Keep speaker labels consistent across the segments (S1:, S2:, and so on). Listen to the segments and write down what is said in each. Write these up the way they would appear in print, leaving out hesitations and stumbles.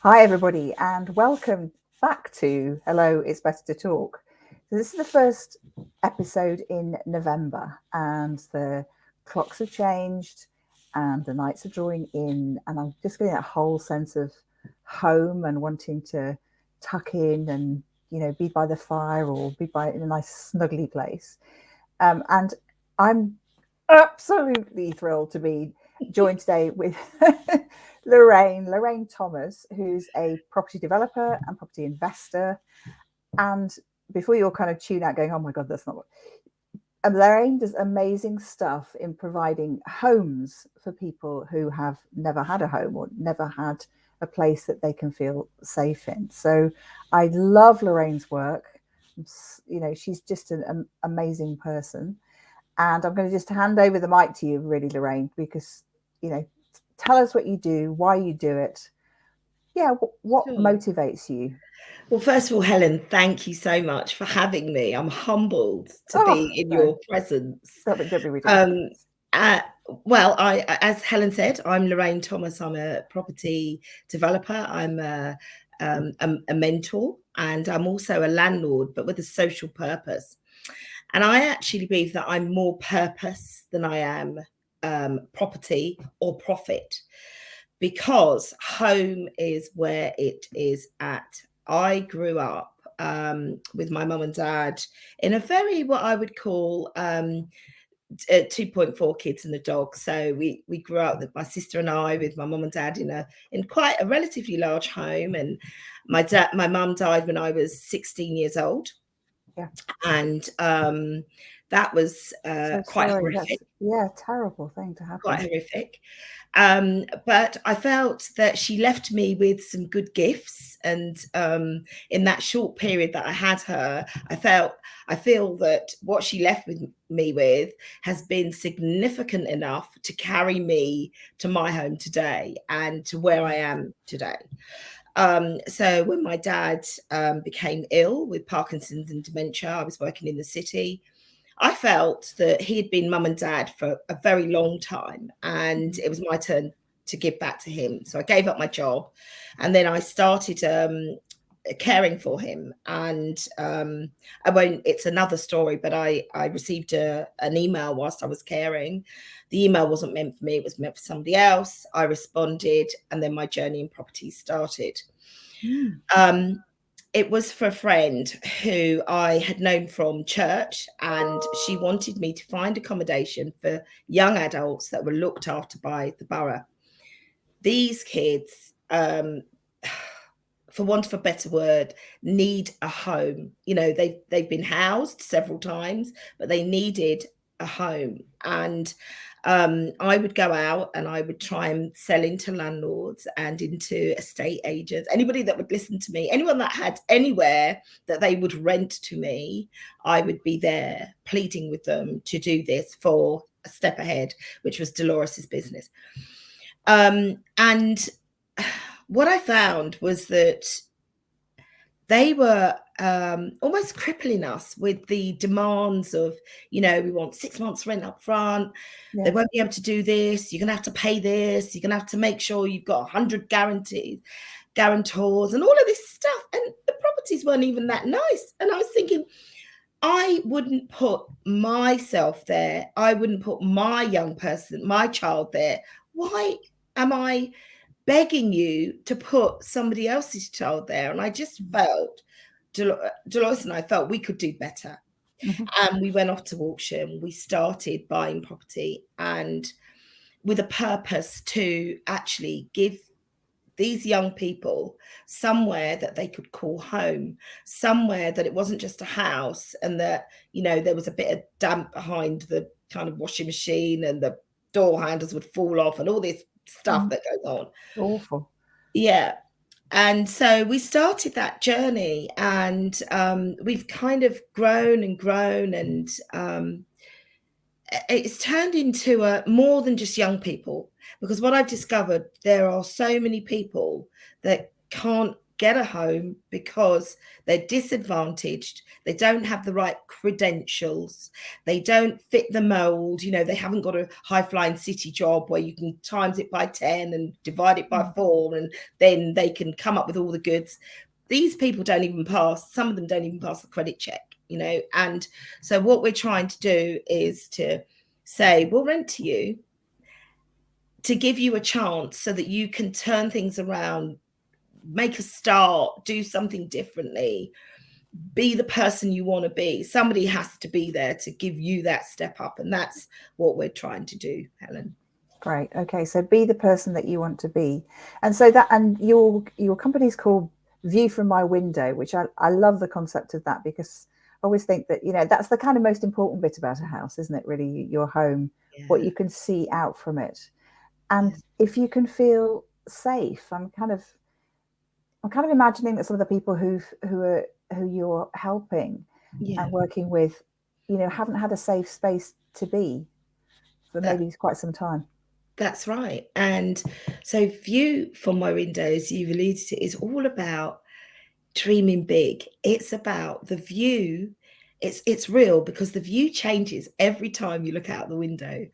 S1: Hi, everybody, and welcome back to Hello, It's Better to Talk. So, this is the first episode in November, and the clocks have changed, and the nights are drawing in, and I'm just getting that whole sense of home and wanting to tuck in and be by the fire or be by in a nice snuggly place. And I'm absolutely thrilled to be joined today with Lorraine Thomas, who's a property developer and property investor. And before you all kind of tune out going, oh my God, that's not what. Lorraine does amazing stuff in providing homes for people who have never had a home or never had a place that they can feel safe in. So I love Lorraine's work. She's just an amazing person. And I'm going to just hand over the mic to you, really, Lorraine, because, tell us what you do, why you do it. Yeah, what
S2: Sure.
S1: motivates you?
S2: Well, first of all, Helen, thank you so much for having me. I'm humbled to
S1: Oh,
S2: be in
S1: no,
S2: your presence.
S1: don't be ridiculous.
S2: Um, uh, well, as Helen said, I'm Lorraine Thomas. I'm a property developer. I'm a mentor, and I'm also a landlord, but with a social purpose. And I actually believe that I'm more purpose than I am property or profit, because home is where it is at. I grew up with my mum and dad in a very, what I would call 2.4 kids and a dog. So we grew up with my sister and I, with my mum and dad in quite a relatively large home. And my mum died when I was 16 years old,
S1: Yeah,
S2: and that was
S1: so
S2: quite
S1: sorry.
S2: horrific.
S1: That's, yeah, terrible thing to
S2: Quite
S1: happen.
S2: horrific. But I felt that she left me with some good gifts, and in that short period that I had her, I feel that what she left with me with has been significant enough to carry me to my home today and to where I am today. So when my dad became ill with Parkinson's and dementia, I was working in the city. I felt that he had been mum and dad for a very long time, and it was my turn to give back to him. So I gave up my job, and then I started caring for him. And I won't. It's another story, but I received an email whilst I was caring. The email wasn't meant for me; it was meant for somebody else. I responded, and then my journey in property started.
S1: Mm.
S2: Um, it was for a friend who I had known from church, and she wanted me to find accommodation for young adults that were looked after by the borough. These kids, for want of a better word, need a home. You know, they've been housed several times, but they needed a home. And I would go out and I would try and sell into landlords and into estate agents, anybody that would listen to me, anyone that had anywhere that they would rent to me. I would be there pleading with them to do this for a step ahead, which was Dolores's business. And what I found was that they were almost crippling us with the demands of, we want 6 months rent up front. They
S1: Yeah.
S2: won't be able to do this. You're going to have to pay this. You're going to have to make sure you've got 100 guarantors, and all of this stuff. And the properties weren't even that nice. And I was thinking, I wouldn't put myself there. I wouldn't put my young person, my child there. Why am I begging you to put somebody else's child there? And I just felt, Dolores and I felt we could do better.
S1: Mhm.
S2: And we went off to auction. We started buying property, and with a purpose to actually give these young people somewhere that they could call home, somewhere that it wasn't just a house, and that, there was a bit of damp behind the kind of washing machine, and the door handles would fall off, and all this stuff
S1: Mm.
S2: that goes on.
S1: Awful.
S2: Yeah. And so we started that journey, and we've kind of grown and grown, and it's turned into more than just young people, because what I've discovered, there are so many people that can't get a home because they're disadvantaged, they don't have the right credentials, they don't fit the mold, you know, they haven't got a high-flying city job where you can times it by 10 and divide it by 4 and then they can come up with all the goods. These people don't even pass, some of them don't even pass the credit check, you know. And so what we're trying to do is to say, we'll rent to you to give you a chance so that you can turn things around, make a start, do something differently, be the person you want to be. Somebody has to be there to give you that step up. And that's what we're trying to do, Helen.
S1: Great. Okay. So be the person that you want to be. And so that, and your company's called View from My Window, which I love the concept of that, because I always think that, you know, that's the kind of most important bit about a house, isn't it? Really, your home, what you can see out from it. And if you can feel safe, I'm kind of imagining that some of the people who you're helping and working with, you know, haven't had a safe space to be for maybe quite some time.
S2: That's right. And so View from My Windows, you've alluded to, is all about dreaming big. It's about the view. It's real because the view changes every time you look out the window.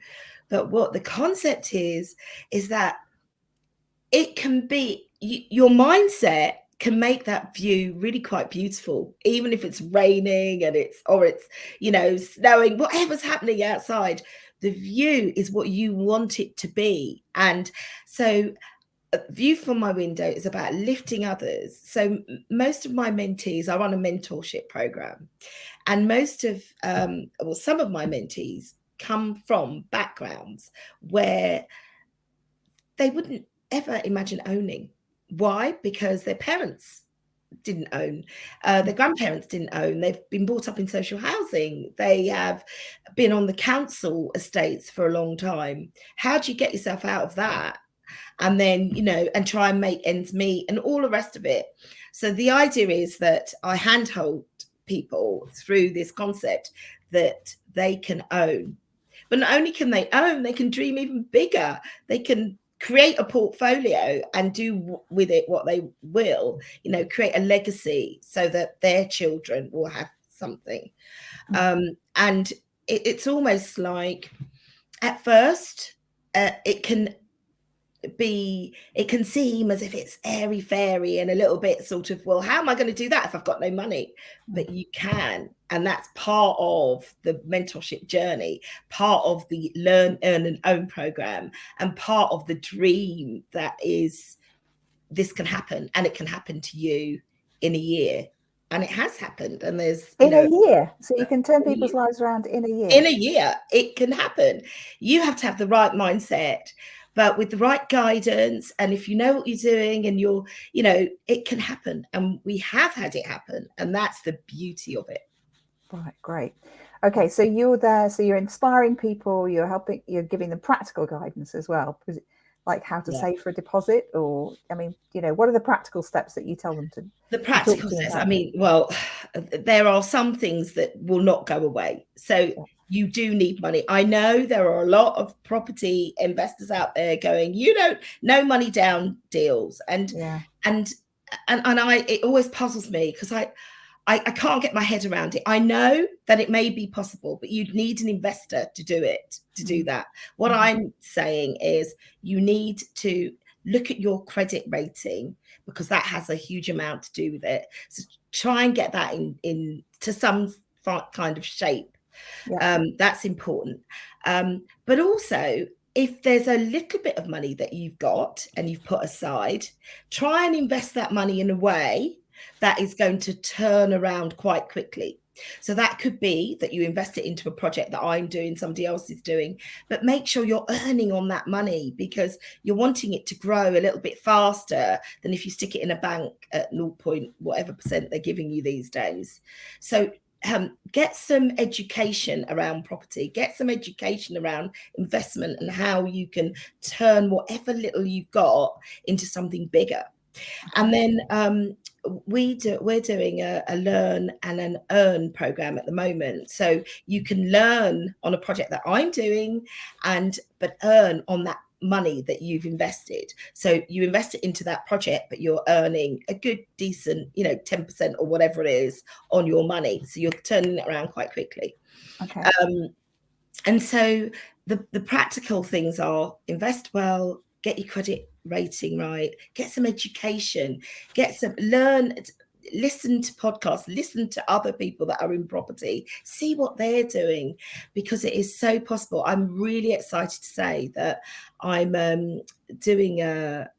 S2: But what the concept is that it can be, your mindset can make that view really quite beautiful, even if it's raining and it's, you know, snowing, whatever's happening outside. The view is what you want it to be. And so View from My Window is about lifting others. So most of my mentees are on a mentorship program, and most of, well, some of my mentees come from backgrounds where they wouldn't ever imagine owning. Why? Because their parents didn't own, their grandparents didn't own, they've been brought up in social housing, they have been on the council estates for a long time. How do you get yourself out of that? And then, you know, and try and make ends meet and all the rest of it. So the idea is that I handhold people through this concept that they can own. But not only can they own, they can dream even bigger. They can create a portfolio and do with it what they will, you know, create a legacy so that their children will have something. And it's almost like, at first, it can seem as if it's airy fairy and a little bit sort of, well, how am I going to do that if I've got no money? But you can, and that's part of the mentorship journey, part of the Learn, Earn and Own program, and part of the dream that is, this can happen, and it can happen to you in a year. And it has happened. And there's,
S1: in a year. So you can turn people's lives around in a year.
S2: In a year, it can happen. You have to have the right mindset, but with the right guidance. And if you know what you're doing and you're, you know, it can happen. And we have had it happen. And that's the beauty of it.
S1: Right, great. Okay, so you're there, so you're inspiring people, you're helping, you're giving them practical guidance as well, because like how to save for a deposit, or, I mean, you know, what are the practical steps that you tell them to?
S2: The practical steps, I mean, well, there are some things that will not go away. So you do need money. I know there are a lot of property investors out there going, you don't, no money down deals. And it always puzzles me because I can't get my head around it. I know that it may be possible, but you'd need an investor to do it, to do that. What I'm saying is you need to look at your credit rating, because that has a huge amount to do with it. So try and get that in to some kind of shape. That's important. But also, if there's a little bit of money that you've got and you've put aside, try and invest that money in a way that is going to turn around quite quickly. So that could be that you invest it into a project that I'm doing, somebody else is doing, but make sure you're earning on that money, because you're wanting it to grow a little bit faster than if you stick it in a bank at 0. whatever percent they're giving you these days. So get some education around property, get some education around investment and how you can turn whatever little you've got into something bigger. And then we're doing a Learn and an Earn program at the moment. So you can learn on a project that I'm doing, but earn on that money that you've invested. So you invest it into that project, but you're earning a good, decent, 10% or whatever it is on your money. So you're turning it around quite quickly.
S1: Okay.
S2: And so the practical things are invest well, get your credit rating right, get some education, listen to podcasts, listen to other people that are in property, see what they're doing, because it is so possible. I'm really excited to say that I'm doing an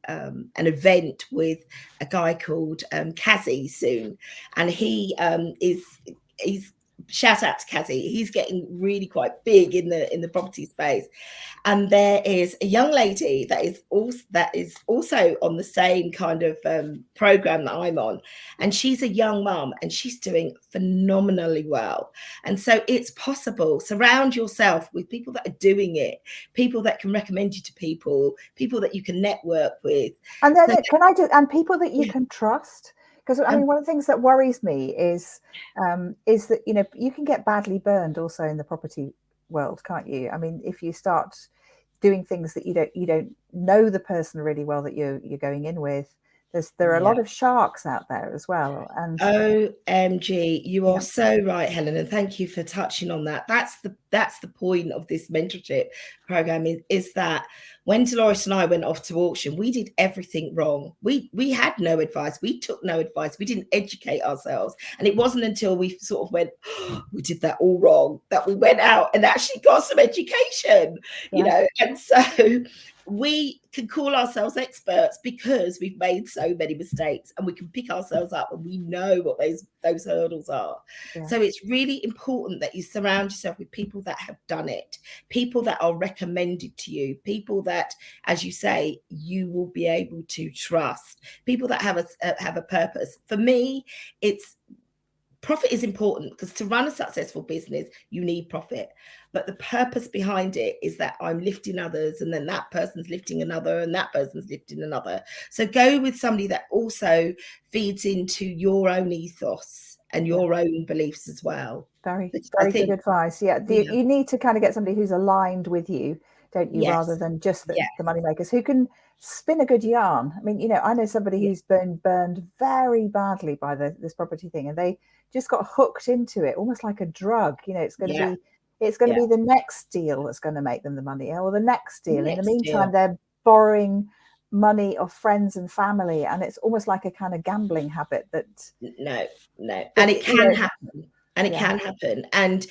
S2: event with a guy called Kazi soon, and he's shout out to Kazi. He's getting really quite big in the property space. And there is a young lady that is also on the same kind of program that I'm on, and she's a young mum and she's doing phenomenally well. And so it's possible. Surround yourself with people that are doing it, people that can recommend you to people that you can network with,
S1: and then and people that you can trust. Because I mean, one of the things that worries me is that you can get badly burned also in the property world, can't you? I mean, if you start doing things that you don't know the person really well that you're going in with, there are a lot of sharks out there as well. And
S2: OMG, you are so right, Helen, and thank you for touching on that. That's the point of this mentorship program is that when Dolores and I went off to auction, we did everything wrong. We had no advice. We took no advice. We didn't educate ourselves. And it wasn't until we sort of went, oh, we did that all wrong, that we went out and actually got some education, And so we can call ourselves experts because we've made so many mistakes, and we can pick ourselves up and we know what those hurdles are. So it's really important that you surround yourself with people that have done it, people that are recommended to you, people that, as you say, you will be able to trust, people that have a purpose. For me, profit is important, because to run a successful business, you need profit. But the purpose behind it is that I'm lifting others, and then that person's lifting another, and that person's lifting another. So go with somebody that also feeds into your own ethos and your own beliefs as well.
S1: Very good advice. Yeah. You need to kind of get somebody who's aligned with you, don't you, rather than just the money makers who can spin a good yarn. I mean, I know somebody who's been burned very badly by this property thing, and they just got hooked into it, almost like a drug. It's going to be the next deal that's going to make them the money, or the next deal. In the meantime, they're borrowing money of friends and family, and it's almost like a kind of gambling habit that
S2: and it can happen. And it can happen. And,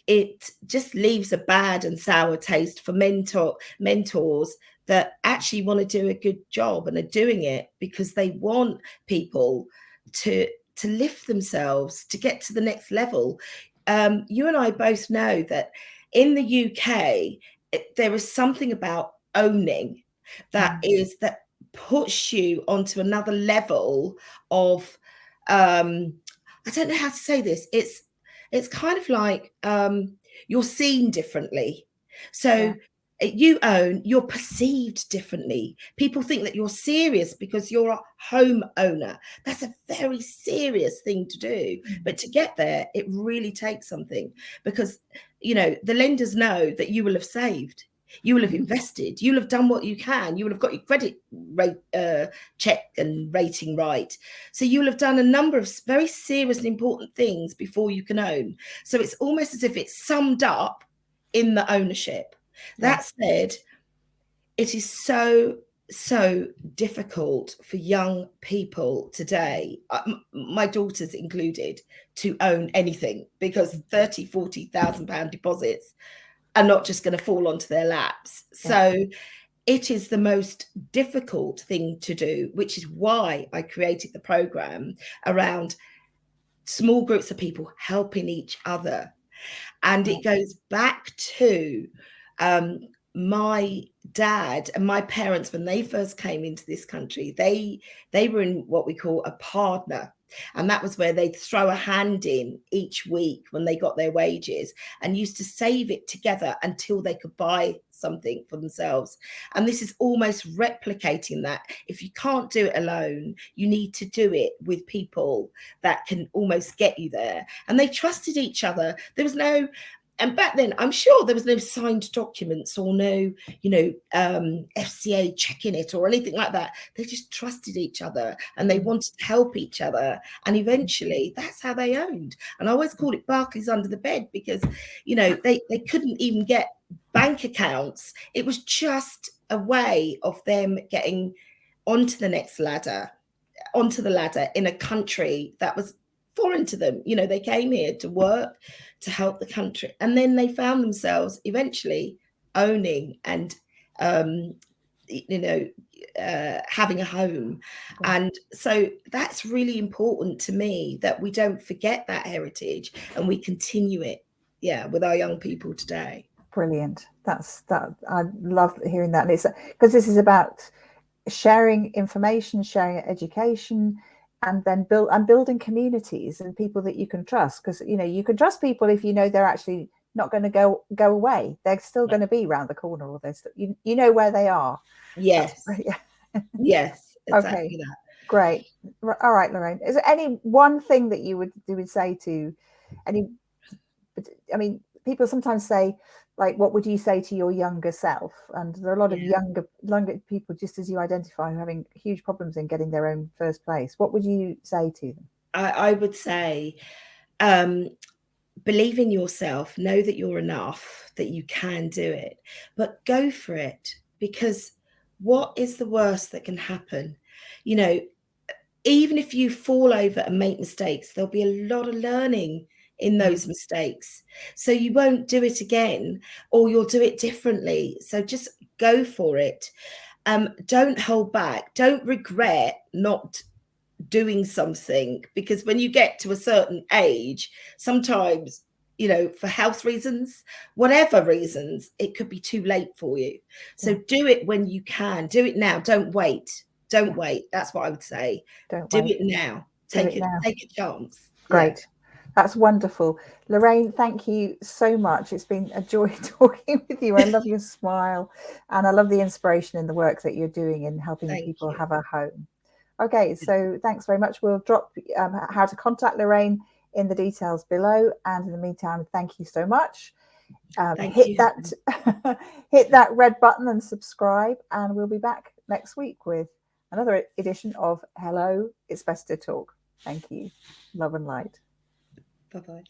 S2: it just leaves a bad and sour taste for mentors that actually want to do a good job and are doing it because they want people to lift themselves, to get to the next level. You and I both know that in the UK, there is something about owning that puts you onto another level of, I don't know how to say this. It's kind of like you're seen differently. So you own, you're perceived differently. People think that you're serious because you're a home owner. That's a very serious thing to do. But to get there, it really takes something, because, the lenders know that you will have saved. You will have invested. You'll have done what you can. You will have got your credit rate check and rating right. So you will have done a number of very serious and important things before you can own. So it's almost as if it's summed up in the ownership. That said, it is so difficult for young people today, my daughters included, to own anything, because 30,000-40,000 pound deposits are not just going to fall onto their laps. So it is the most difficult thing to do, which is why I created the program around small groups of people helping each other. And it goes back to my dad and my parents. When they first came into this country, they were in what we call a partner. And that was where they'd throw a hand in each week when they got their wages, and used to save it together until they could buy something for themselves. And this is almost replicating that. If you can't do it alone, you need to do it with people that can almost get you there. And they trusted each other. There was no and back then, I'm sure there was no signed documents or no, FCA checking it or anything like that. They just trusted each other and they wanted to help each other. And eventually, that's how they owned. And I always called it Barclays under the bed because, they couldn't even get bank accounts. It was just a way of them getting onto the next ladder, onto the ladder in a country that was foreign to them. They came here to work, to help the country, and then they found themselves eventually owning and having a home. And so that's really important to me, that we don't forget that heritage and we continue it, with our young people today.
S1: Brilliant. I love hearing that. And it's because this is about sharing information, sharing education, and then building communities and people that you can trust. Because you can trust people if they're actually not going to go away. They're still going to be around the corner, or they're still, you know where they are.
S2: Yes. Yes, exactly.
S1: Okay,
S2: that.
S1: Great. All right, Lorraine. Is there any one thing that you would say to any? I mean, people sometimes say, like, what would you say to your younger self? And there are a lot of younger people, just as you identify, who are having huge problems in getting their own first place. What would you say to them?
S2: I would say, believe in yourself, know that you're enough, that you can do it, but go for it, because what is the worst that can happen? Even if you fall over and make mistakes, there'll be a lot of learning in those mistakes. So you won't do it again, or you'll do it differently. So just go for it. Don't hold back. Don't regret not doing something, because when you get to a certain age, sometimes, for health reasons, whatever reasons, it could be too late for you. So do it when you can. Do it now. Don't wait. Don't wait. That's what I would say.
S1: Don't
S2: Do
S1: wait.
S2: it now. Take a chance.
S1: Great. Yeah. That's wonderful. Lorraine, thank you so much. It's been a joy talking with you. I love your smile, and I love the inspiration in the work that you're doing in helping people have a home. Okay, so thanks very much. We'll drop how to contact Lorraine in the details below. And in the meantime, thank you so much. Hit that red button and subscribe, and we'll be back next week with another edition of Hello, It's Best to Talk. Thank you. Love and light.
S2: Bye-bye.